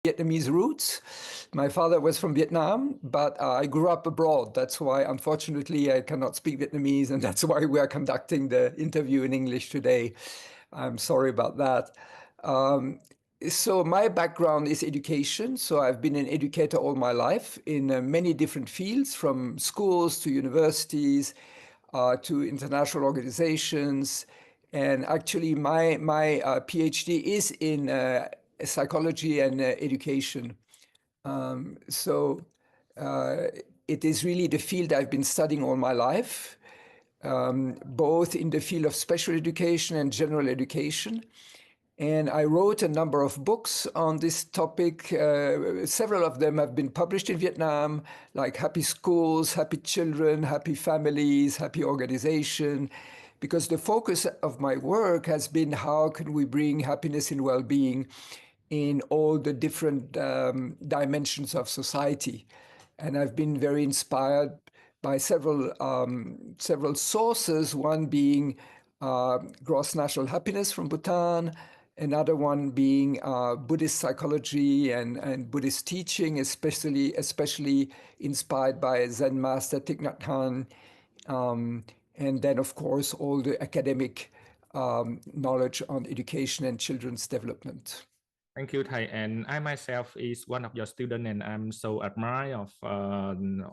Vietnamese roots. My father was from Vietnam, but I grew up abroad. That's why, unfortunately, I cannot speak Vietnamese, and that's why we are conducting the interview in English today. I'm sorry about that. So my background is education. So I've been an educator all my life in many different fields, from schools to universities to international organizations. And actually, my PhD is in psychology and education. So it is really the field I've been studying all my life, both in the field of special education and general education. And I wrote a number of books on this topic. Several of them have been published in Vietnam, like Happy Schools, Happy Children, Happy Families, Happy Organization, because the focus of my work has been how can we bring happiness and well-being in all the different dimensions of society. And I've been very inspired by several sources, one being gross national happiness from Bhutan, another one being Buddhist psychology and Buddhist teaching, especially inspired by Zen master Thich Nhat Hanh, and then, of course, all the academic knowledge on education and children's development. Thank you, Thầy. And I myself is one of your students, and I'm so admire of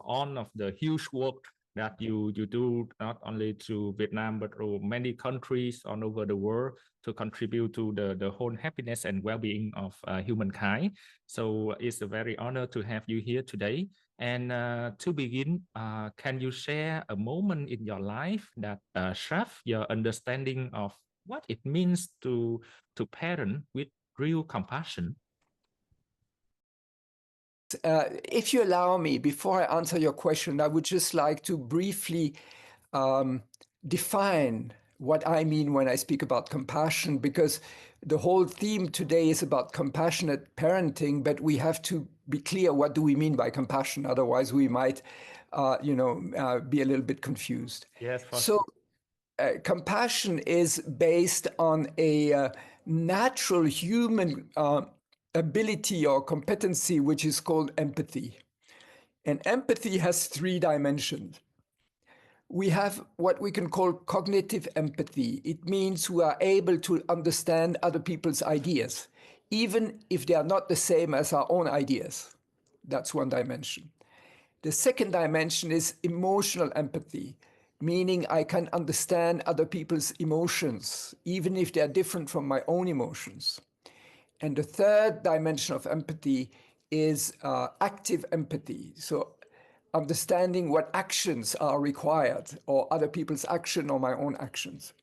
all of the huge work that you do, not only to Vietnam, but to many countries all over the world to contribute to the whole happiness and well-being of humankind. So it's a very honor to have you here today. And to begin, can you share a moment in your life that shape your understanding of what it means to parent with real compassion? If you allow me, before I answer your question, I would just like to briefly define what I mean when I speak about compassion, because the whole theme today is about compassionate parenting, but we have to be clear, what do we mean by compassion? Otherwise, we might, be a little bit confused. Yes, for so compassion is based on a natural human ability or competency, which is called empathy. And empathy has three dimensions. We have what we can call cognitive empathy. It means we are able to understand other people's ideas, even if they are not the same as our own ideas. That's one dimension. The second dimension is emotional empathy, meaning I can understand other people's emotions, even if they are different from my own emotions. And the third dimension of empathy is active empathy. So understanding what actions are required, or other people's action or my own actions.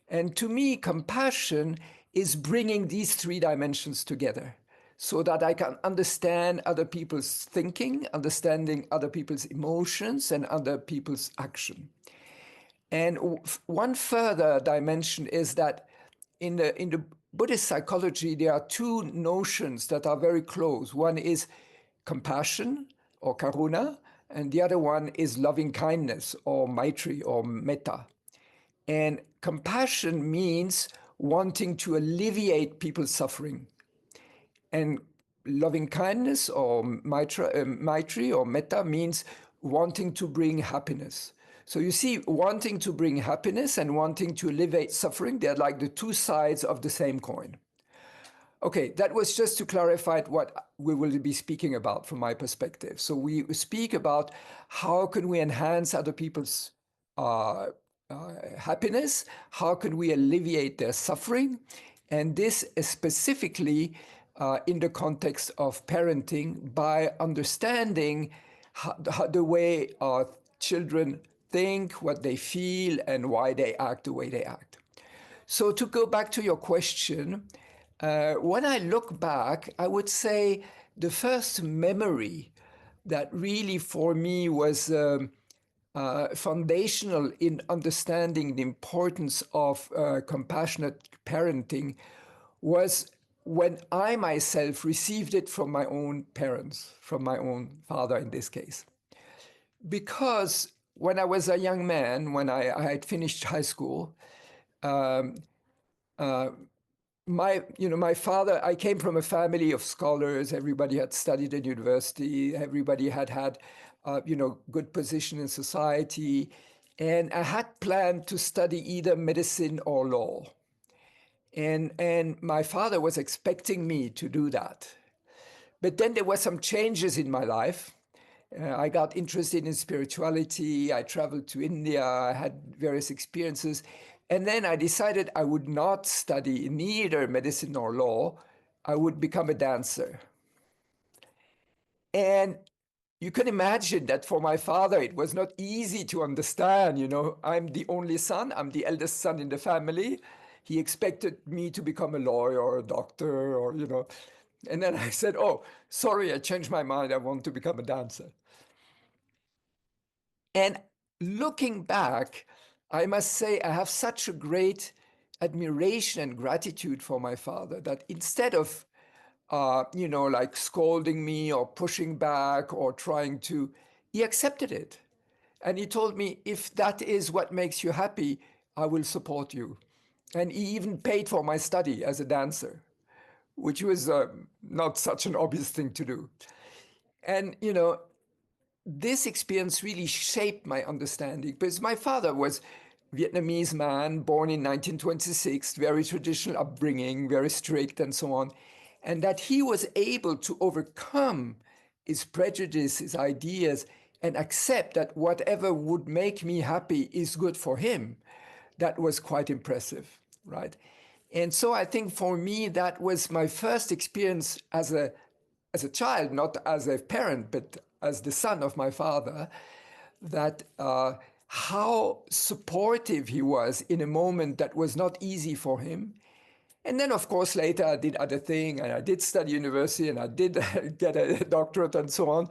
And to me, compassion is bringing these three dimensions together so that I can understand other people's thinking, understanding other people's emotions and other people's action. And one further dimension is that in the Buddhist psychology, there are two notions that are very close. One is compassion or karuna, and the other one is loving kindness or maitri or metta. And compassion means wanting to alleviate people's suffering. And loving kindness or maitri or metta means wanting to bring happiness. So you see, wanting to bring happiness and wanting to alleviate suffering, they're like the two sides of the same coin. Okay, that was just to clarify what we will be speaking about from my perspective. So we speak about how can we enhance other people's happiness, how can we alleviate their suffering, and this is specifically in the context of parenting by understanding the way our children think, what they feel, and why they act the way they act. So to go back to your question, when I look back, I would say the first memory that really for me was foundational in understanding the importance of compassionate parenting was when I myself received it from my own parents, from my own father in this case. Because when I was a young man, when I had finished high school, my father, I came from a family of scholars. Everybody had studied at university. Everybody had good position in society. And I had planned to study either medicine or law. And my father was expecting me to do that. But then there were some changes in my life. I got interested in spirituality. I traveled to India. I had various experiences. And then I decided I would not study neither medicine nor law. I would become a dancer. And you can imagine that for my father, it was not easy to understand. I'm the only son, I'm the eldest son in the family. He expected me to become a lawyer or a doctor or. And then I said, oh, sorry, I changed my mind. I want to become a dancer. And looking back, I must say I have such a great admiration and gratitude for my father that instead of, like scolding me or pushing back or trying to, he accepted it. And he told me, if that is what makes you happy, I will support you. And he even paid for my study as a dancer, which was not such an obvious thing to do. And, this experience really shaped my understanding because my father was Vietnamese man born in 1926, very traditional upbringing, very strict and so on, and that he was able to overcome his prejudice, his ideas, and accept that whatever would make me happy is good for him. That was quite impressive, right? And so I think for me that was my first experience as a child, not as a parent, but as the son of my father, that how supportive he was in a moment that was not easy for him. And then, of course, later I did other things and I did study university and I did get a doctorate and so on.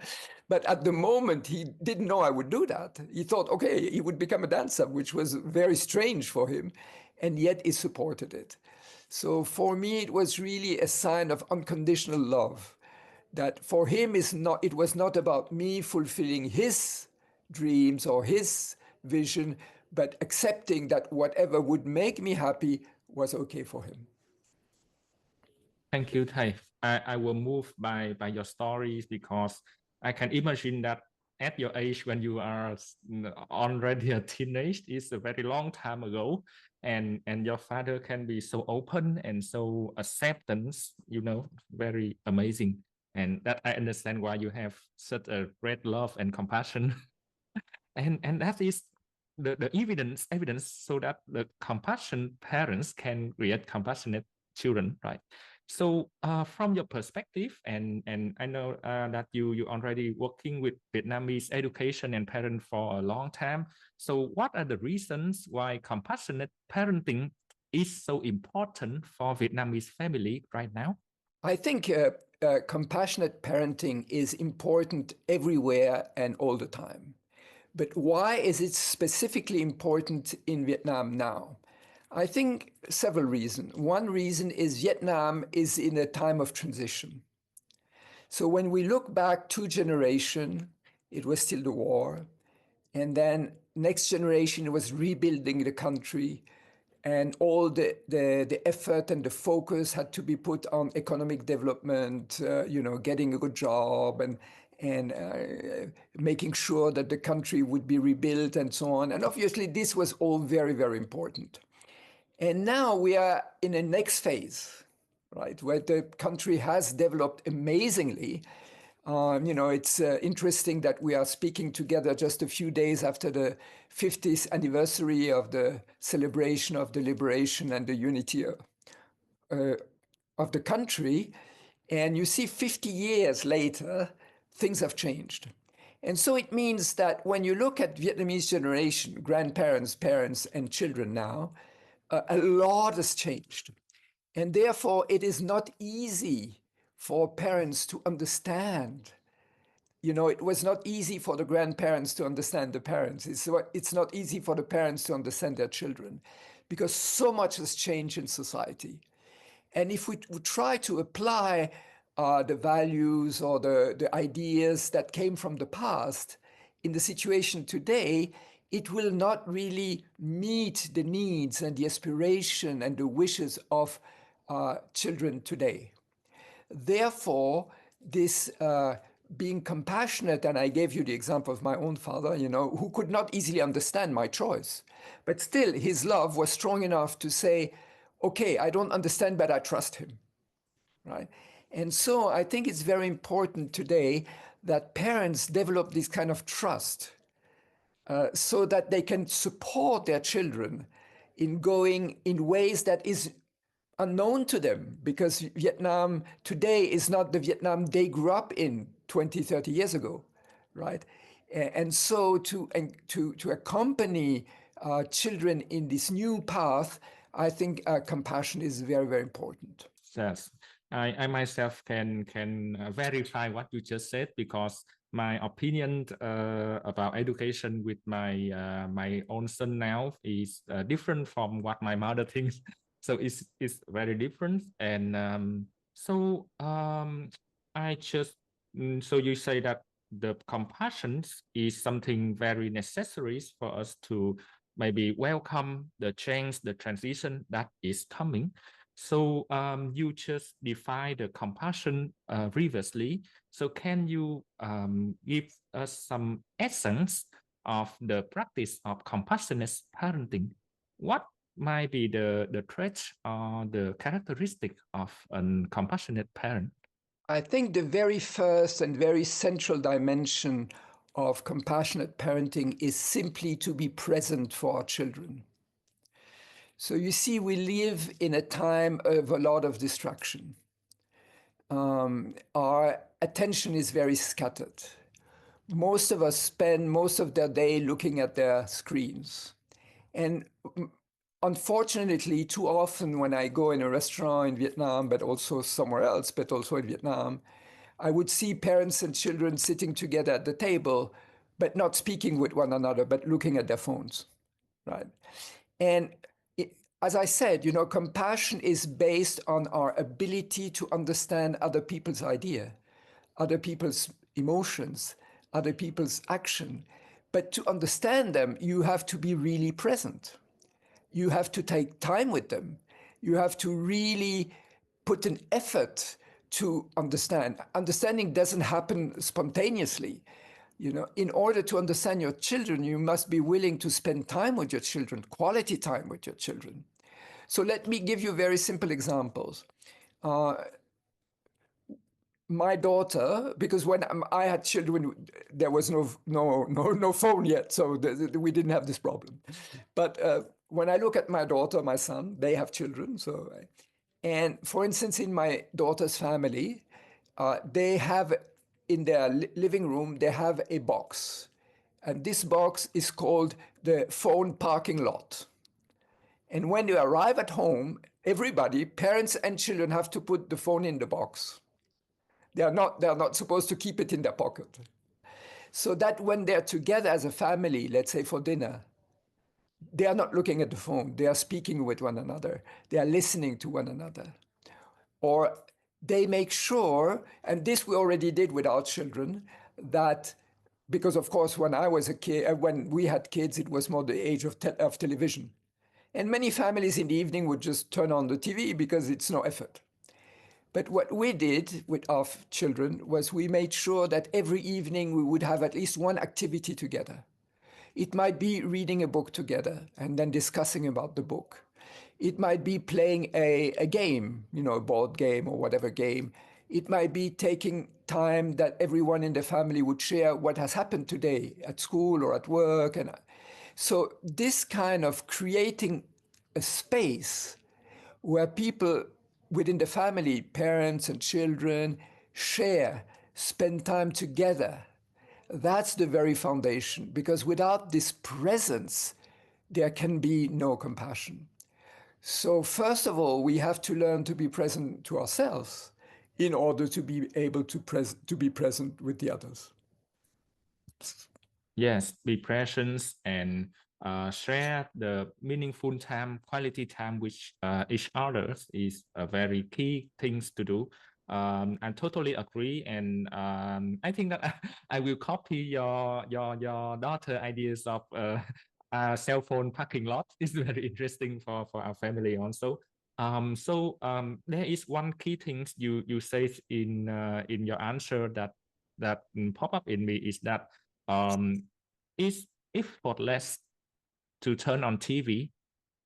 But at the moment, he didn't know I would do that. He thought, okay, he would become a dancer, which was very strange for him. And yet he supported it. So for me, it was really a sign of unconditional love that for him it was not about me fulfilling his dreams or his vision, but accepting that whatever would make me happy was okay for him. Thank you, Thầy. I will move by your stories because I can imagine that at your age when you are already a teenage is a very long time ago, and your father can be so open and so acceptance, very amazing. And that I understand why you have such a great love and compassion. And that is the evidence so that the compassionate parents can create compassionate children, right? So from your perspective, and I know that you already working with Vietnamese education and parent for a long time. So what are the reasons why compassionate parenting is so important for Vietnamese family right now? I think compassionate parenting is important everywhere and all the time. But why is it specifically important in Vietnam now? I think several reasons. One reason is Vietnam is in a time of transition. So when we look back 2 generations, it was still the war. And then next generation was rebuilding the country. And all the effort and the focus had to be put on economic development, getting a good job and making sure that the country would be rebuilt and so on. And obviously, this was all very, very important. And now we are in a next phase, right, where the country has developed amazingly. It's interesting that we are speaking together just a few days after the 50th anniversary of the celebration of the liberation and the unity of the country. And you see, 50 years later, things have changed. And so it means that when you look at Vietnamese generation, grandparents, parents, and children now, a lot has changed. And therefore, it is not easy for parents to understand. It was not easy for the grandparents to understand the parents. It's not easy for the parents to understand their children because so much has changed in society. And if we try to apply the values or the ideas that came from the past in the situation today, it will not really meet the needs and the aspiration and the wishes of children today. Therefore, this being compassionate, and I gave you the example of my own father, who could not easily understand my choice, but still his love was strong enough to say, okay, I don't understand, but I trust him, right? And so I think it's very important today that parents develop this kind of trust so that they can support their children in going in ways that is unknown to them, because Vietnam today is not the Vietnam they grew up in 20, 30 years ago, right? And so to accompany children in this new path, I think compassion is very, very important. Yes, I myself can verify what you just said, because my opinion about education with my own son now is different from what my mother thinks. So it's very different. And I just so you say that the compassion is something very necessary for us to maybe welcome the change, the transition that is coming. So you just defined the compassion previously. So can you give us some essence of the practice of compassionate parenting? What might be the traits or the characteristic of a compassionate parent? I think the very first and very central dimension of compassionate parenting is simply to be present for our children. So you see, we live in a time of a lot of distraction. Our attention is very scattered. Most of us spend most of their day looking at their screens. And unfortunately, too often when I go in a restaurant in Vietnam, but also somewhere else, but also in Vietnam, I would see parents and children sitting together at the table, but not speaking with one another, but looking at their phones, right? And it, as I said, compassion is based on our ability to understand other people's idea, other people's emotions, other people's action. But to understand them, you have to be really present. You have to take time with them. You have to really put an effort to understand. Understanding doesn't happen spontaneously. In order to understand your children, you must be willing to spend time with your children, quality time with your children. So let me give you very simple examples. Uh, my daughter, because when I had children, there was no phone yet, so we didn't have this problem. But when I look at my daughter, my son, they have children. So, and for instance, in my daughter's family, they have in their living room they have a box, and this box is called the phone parking lot. And when they arrive at home, everybody, parents and children, have to put the phone in the box. They are not supposed to keep it in their pocket. So that when they're together as a family, let's say for dinner, they are not looking at the phone. They are speaking with one another. They are listening to one another. Or they make sure, and this we already did with our children, that because of course when I was a kid, when we had kids, it was more the age of television. And many families in the evening would just turn on the TV because it's no effort. But what we did with our children was we made sure that every evening we would have at least one activity together. It might be reading a book together and then discussing about the book. It might be playing a game, a board game or whatever game. It might be taking time that everyone in the family would share what has happened today at school or at work. And so this kind of creating a space where people within the family, parents and children, share, spend time together. That's the very foundation, because without this presence, there can be no compassion. So, first of all, we have to learn to be present to ourselves in order to be able to be present with the others. Yes, be present and share the meaningful time, quality time with each other is a very key things to do. I totally agree, and I think that I will copy your daughter ideas of cell phone parking lot. It's very interesting for our family also. There is one key things you say in your answer that pop up in me is that um, is effortless to turn on TV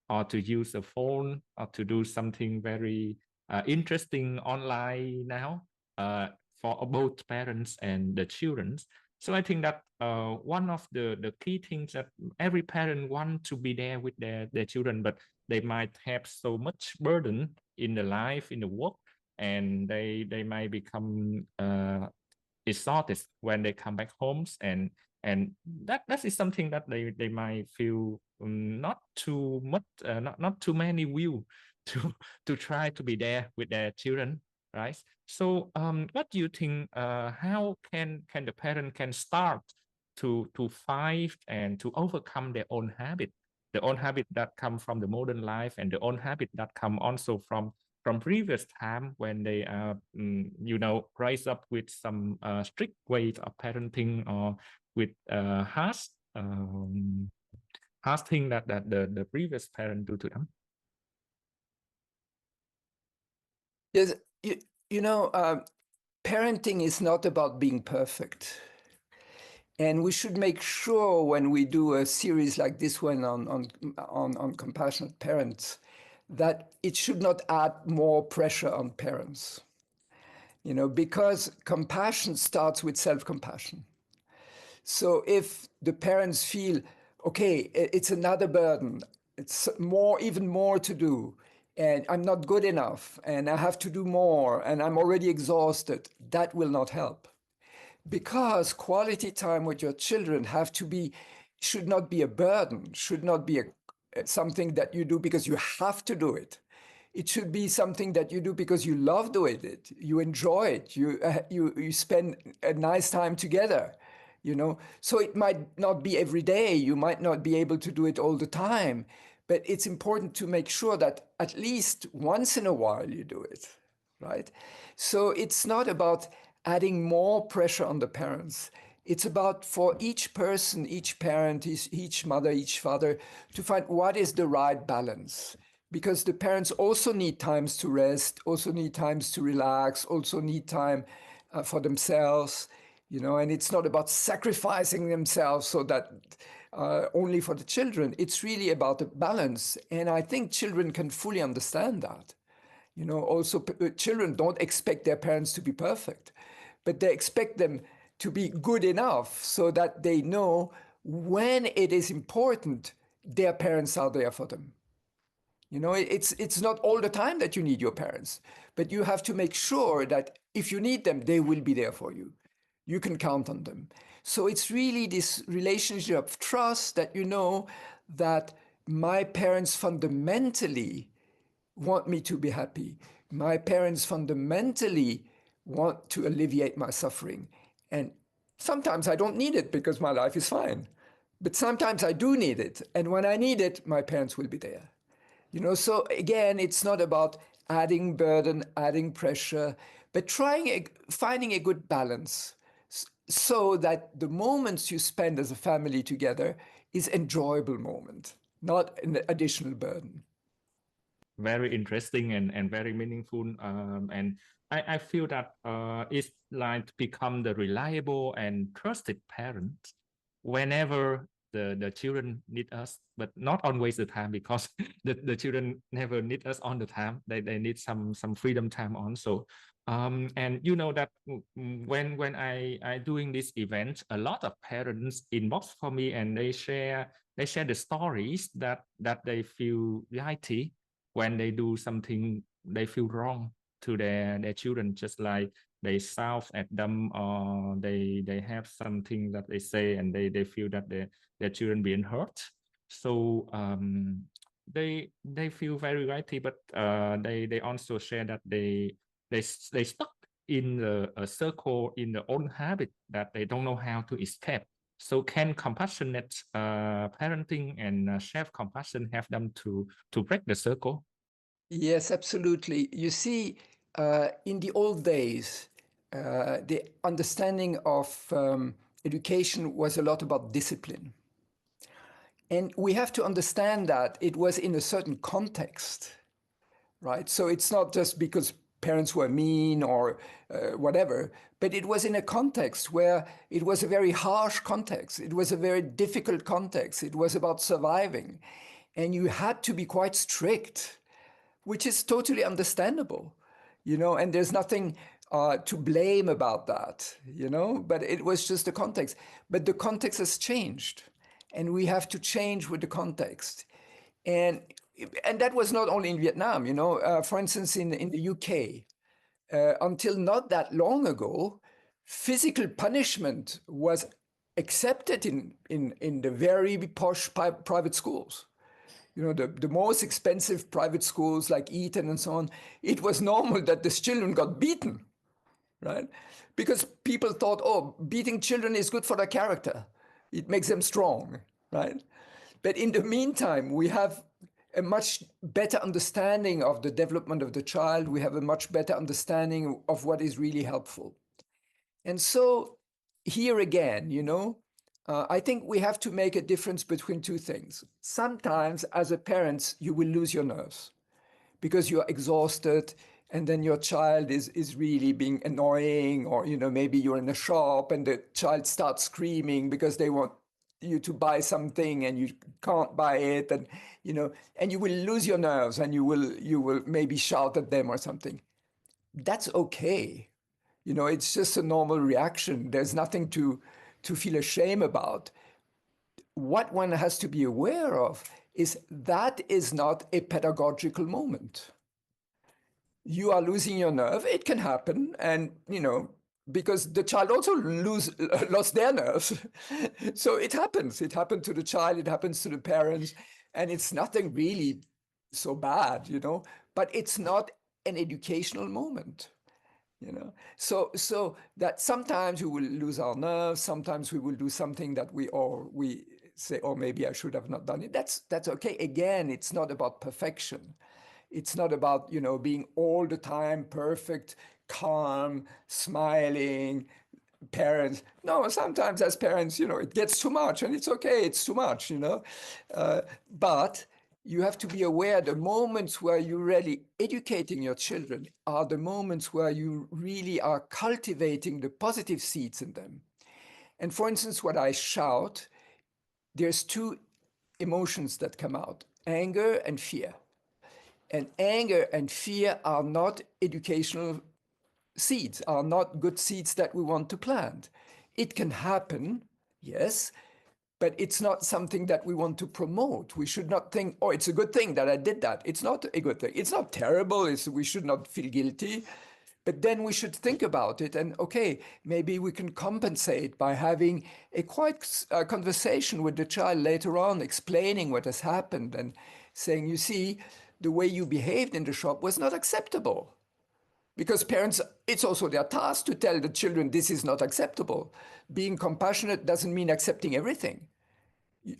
or to use a phone or to do something very interesting online now uh, for both parents and the children. So I think that one of the key things that every parent want to be there with their children, but they might have so much burden in the life, in the work, and they might become exhausted when they come back homes, and that is something that they might feel not too much, not too many will to to try to be there with their children, right? So what do you think, how can the parent can start to fight and to overcome their own habit, the own habit that come from the modern life and the own habit that come also from previous time when they rise up with some strict ways of parenting or with harsh thing that the previous parent do to them. Yes, you know, parenting is not about being perfect. And we should make sure when we do a series like this one on compassionate parents that it should not add more pressure on parents. You know, because compassion starts with self-compassion. So if the parents feel, okay, it's another burden, it's more, even more to do, and I'm not good enough, and I have to do more, and I'm already exhausted, that will not help. Because quality time with your children should not be a burden, should not be something that you do because you have to do it. It should be something that you do because you love doing it, you enjoy it, you spend a nice time together, you know. So it might not be every day, you might not be able to do it all the time, but it's important to make sure that at least once in a while you do it, right? So it's not about adding more pressure on the parents. It's about for each person, each parent, each mother, each father to find what is the right balance. Because the parents also need times to rest, also need times to relax, also need time for themselves, you know, and it's not about sacrificing themselves so that only for the children. It's really about a balance. And I think children can fully understand that. You know, also children don't expect their parents to be perfect, but they expect them to be good enough so that they know when it is important, their parents are there for them. You know, it's not all the time that you need your parents, but you have to make sure that if you need them, they will be there for you. You can count on them. So it's really this relationship of trust that you know that my parents fundamentally want me to be happy. My parents fundamentally want to alleviate my suffering. And sometimes I don't need it because my life is fine. But sometimes I do need it. And when I need it, my parents will be there. You know, so again, it's not about adding burden, adding pressure, but finding a good balance so that the moments you spend as a family together is enjoyable moment, not an additional burden. Very interesting and very meaningful. And I feel that it's like to become the reliable and trusted parent whenever the children need us, but not always the time because the children never need us on the time. They need some freedom time also. And you know that when I doing this event, a lot of parents inbox for me and they share the stories that they feel guilty when they do something they feel wrong to their children, just like they shout at them or they have something that they say and they feel that their children being hurt. So they feel very guilty, but they also share that they stuck in a circle in their own habit that they don't know how to escape. So can compassionate parenting and self compassion have them to break the circle? Yes, absolutely. You see, in the old days, the understanding of education was a lot about discipline. And we have to understand that it was in a certain context. right? So it's not just because parents were mean or whatever, but it was in a context where it was a very harsh context. It was a very difficult context. It was about surviving. And you had to be quite strict, which is totally understandable, and there's nothing to blame about that, but it was just the context. But the context has changed, and we have to change with the context. And and that was not only in Vietnam, for instance, in the UK, until not that long ago, physical punishment was accepted in the very posh private schools. The most expensive private schools like Eton and so on, it was normal that the children got beaten, right? Because people thought, oh, beating children is good for their character. It makes them strong, right? But in the meantime, we have a much better understanding of the development of the child. We have a much better understanding of what is really helpful. And so here again, I think we have to make a difference between two things. Sometimes, as a parent, you will lose your nerves because you're exhausted, and then your child is really being annoying, or maybe you're in a shop and the child starts screaming because they want you to buy something and you can't buy it, and and you will lose your nerves, and you will maybe shout at them or something. That's okay. It's just a normal reaction. There's nothing to feel ashamed about. What one has to be aware of is that is not a pedagogical moment. You are losing your nerve. It can happen, and because the child also lost their nerves. So it happens. It happened to the child. It happens to the parents, and it's nothing really so bad, But it's not an educational moment. So that sometimes we will lose our nerves, sometimes we will do something that we say, oh, maybe I should have not done it. That's okay. Again, it's not about perfection. It's not about being all the time perfect, calm, smiling parents. No, sometimes as parents, it gets too much, and it's okay. It's too much. But you have to be aware the moments where you're really educating your children are the moments where you really are cultivating the positive seeds in them. And for instance, when I shout, there's two emotions that come out: anger and fear. And anger and fear are not educational seeds, are not good seeds that we want to plant. It can happen, yes, but it's not something that we want to promote. We should not think, oh, it's a good thing that I did that. It's not a good thing. It's not terrible. We should not feel guilty. But then we should think about it, and okay, maybe we can compensate by having a quiet conversation with the child later on, explaining what has happened and saying, you see, the way you behaved in the shop was not acceptable. Because parents, it's also their task to tell the children this is not acceptable. Being compassionate doesn't mean accepting everything.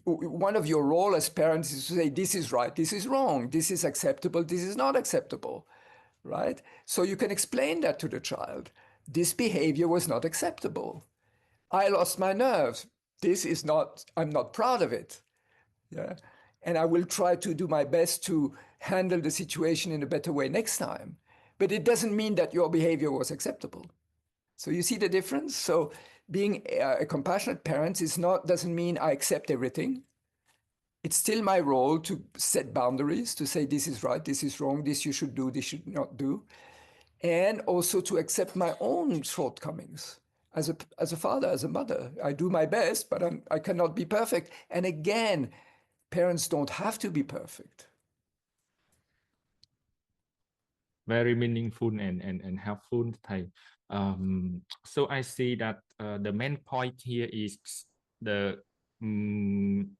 One of your role as parents is to say, this is right, this is wrong, this is acceptable, this is not acceptable, right? So you can explain that to the child. This behavior was not acceptable. I lost my nerves. This is not, I'm not proud of it. Yeah. And I will try to do my best to handle the situation in a better way next time. But it doesn't mean that your behavior was acceptable. So you see the difference? So being a compassionate parent doesn't mean I accept everything. It's still my role to set boundaries, to say this is right, this is wrong, this you should do, this should not do, and also to accept my own shortcomings. As a father, as a mother, I do my best, but I cannot be perfect. And again, parents don't have to be perfect. Very meaningful and helpful, thầy. So I see that the main point here is the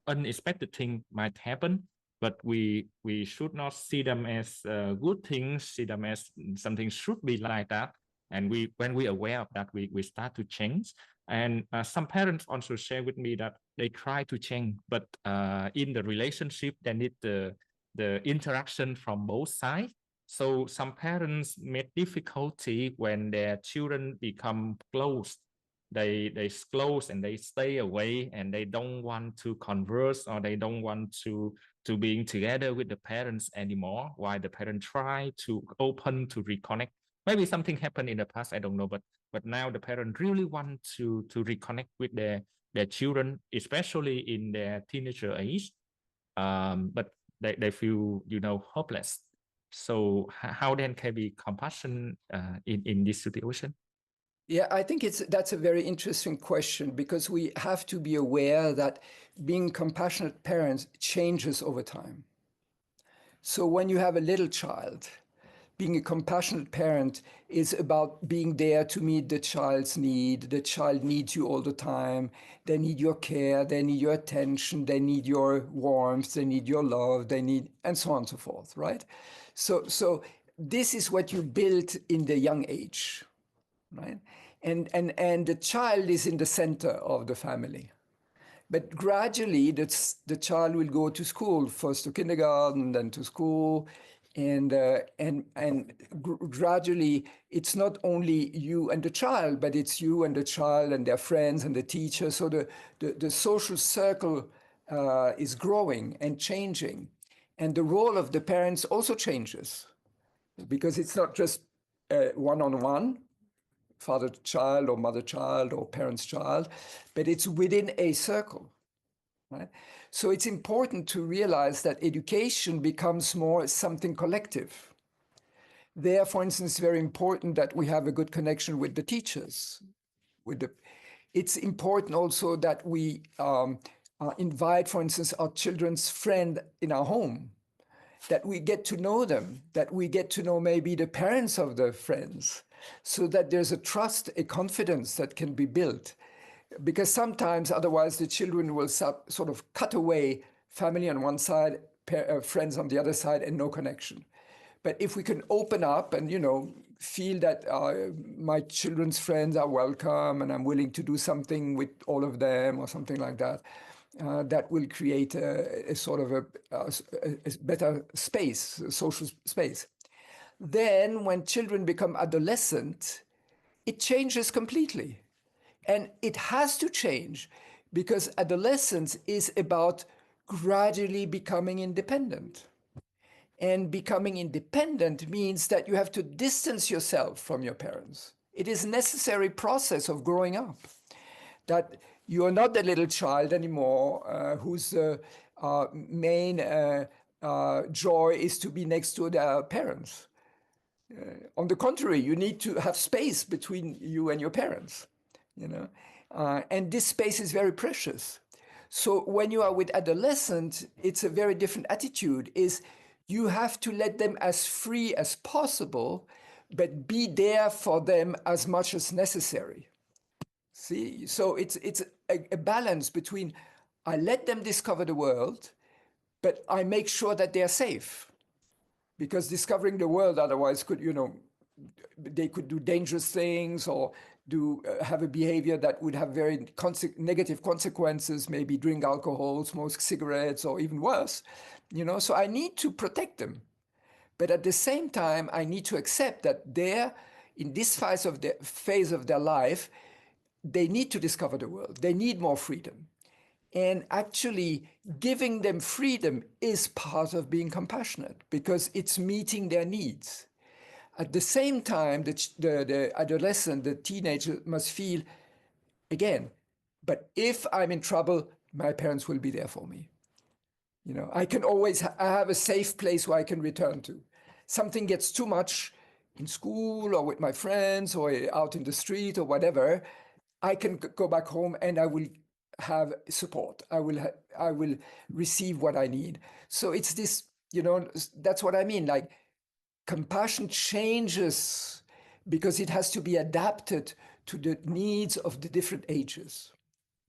unexpected thing might happen, but we should not see them as good things, see them as something should be like that. And when we aware of that, we start to change. And some parents also share with me that they try to change, but in the relationship, they need the interaction from both sides. So some parents make difficulty when their children become close they close and they stay away, and they don't want to converse, or they don't want to being together with the parents anymore, while the parent try to open to reconnect. Maybe something happened in the past, I don't know, but now the parent really want to reconnect with their children, especially in their teenager age. But they feel, hopeless. So how then can be compassion in this situation? Yeah, I think that's a very interesting question, because we have to be aware that being compassionate parents changes over time. So when you have a little child, being a compassionate parent is about being there to meet the child's need. The child needs you all the time. They need your care, they need your attention, they need your warmth, they need your love, they need, and so on and so forth, right? So this is what you build in the young age, right? And the child is in the center of the family. But gradually, the child will go to school, first to kindergarten, then to school, and gradually, it's not only you and the child, but it's you and the child and their friends and the teacher. So the social circle is growing and changing, and the role of the parents also changes, because it's not just one-on-one, father child or mother child or parents child, but it's within a circle, right? So it's important to realize that education becomes more something collective. There, for instance, it's very important that we have a good connection with the teachers. It's important also that we invite, for instance, our children's friend in our home, that we get to know them, that we get to know maybe the parents of the friends, so that there's a trust, a confidence that can be built. Because sometimes otherwise the children will sort of cut away, family on one side, friends on the other side, and no connection. But if we can open up and, feel that my children's friends are welcome and I'm willing to do something with all of them or something like that, that will create a sort of a better space, a social space. Then when children become adolescent, it changes completely. And it has to change, because adolescence is about gradually becoming independent. And becoming independent means that you have to distance yourself from your parents. It is a necessary process of growing up, that you are not the little child anymore whose main joy is to be next to their parents. On the contrary, you need to have space between you and your parents, and this space is very precious. So when you are with adolescents, it's a very different attitude. Is you have to let them as free as possible, but be there for them as much as necessary. See, so it's a balance between, I let them discover the world, but I make sure that they are safe, because discovering the world otherwise could, they could do dangerous things, or do have a behavior that would have very negative consequences, maybe drink alcohol, smoke cigarettes, or even worse. So I need to protect them, but at the same time I need to accept that they're in this phase of their life, they need to discover the world, they need more freedom. And actually, giving them freedom is part of being compassionate, because it's meeting their needs. At the same time, the adolescent, the teenager must feel, again, but if I'm in trouble, my parents will be there for me. I can always I have a safe place where I can return to. Something gets too much in school or with my friends or out in the street or whatever, I can go back home and I will have support. I will receive what I need. So it's this, that's what I mean. Like, compassion changes because it has to be adapted to the needs of the different ages.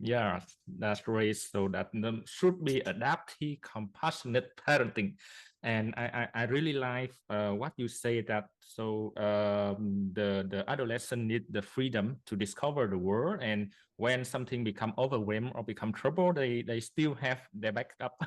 Yeah, that's great. So that should be adaptive, compassionate parenting. And I really like what you say, that so the adolescent need the freedom to discover the world, and when something become overwhelmed or become trouble, they still have their backup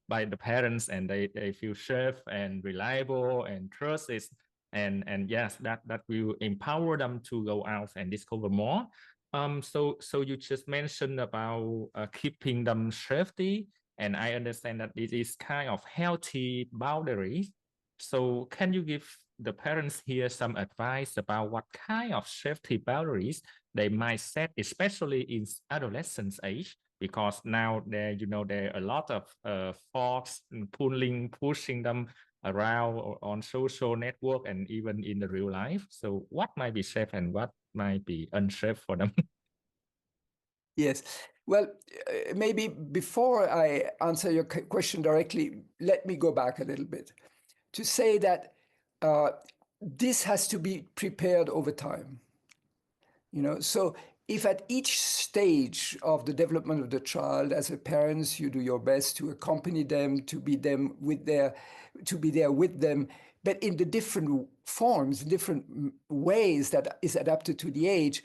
by the parents, and they feel safe and reliable and trusted. And yes, that will empower them to go out and discover more. So you just mentioned about keeping them safety, and I understand that it is kind of healthy boundaries. So can you give the parents here some advice about what kind of safety boundaries they might set, especially in adolescence age? Because now there are a lot of folks pushing them around on social network and even in the real life. So what might be safe and what might be unsafe for them? Yes. Well, maybe before I answer your question directly, let me go back a little bit to say that uh, this has to be prepared over time. So if at each stage of the development of the child, as a parents, you do your best to accompany them, to be there with them, but in the different forms, different ways that is adapted to the age,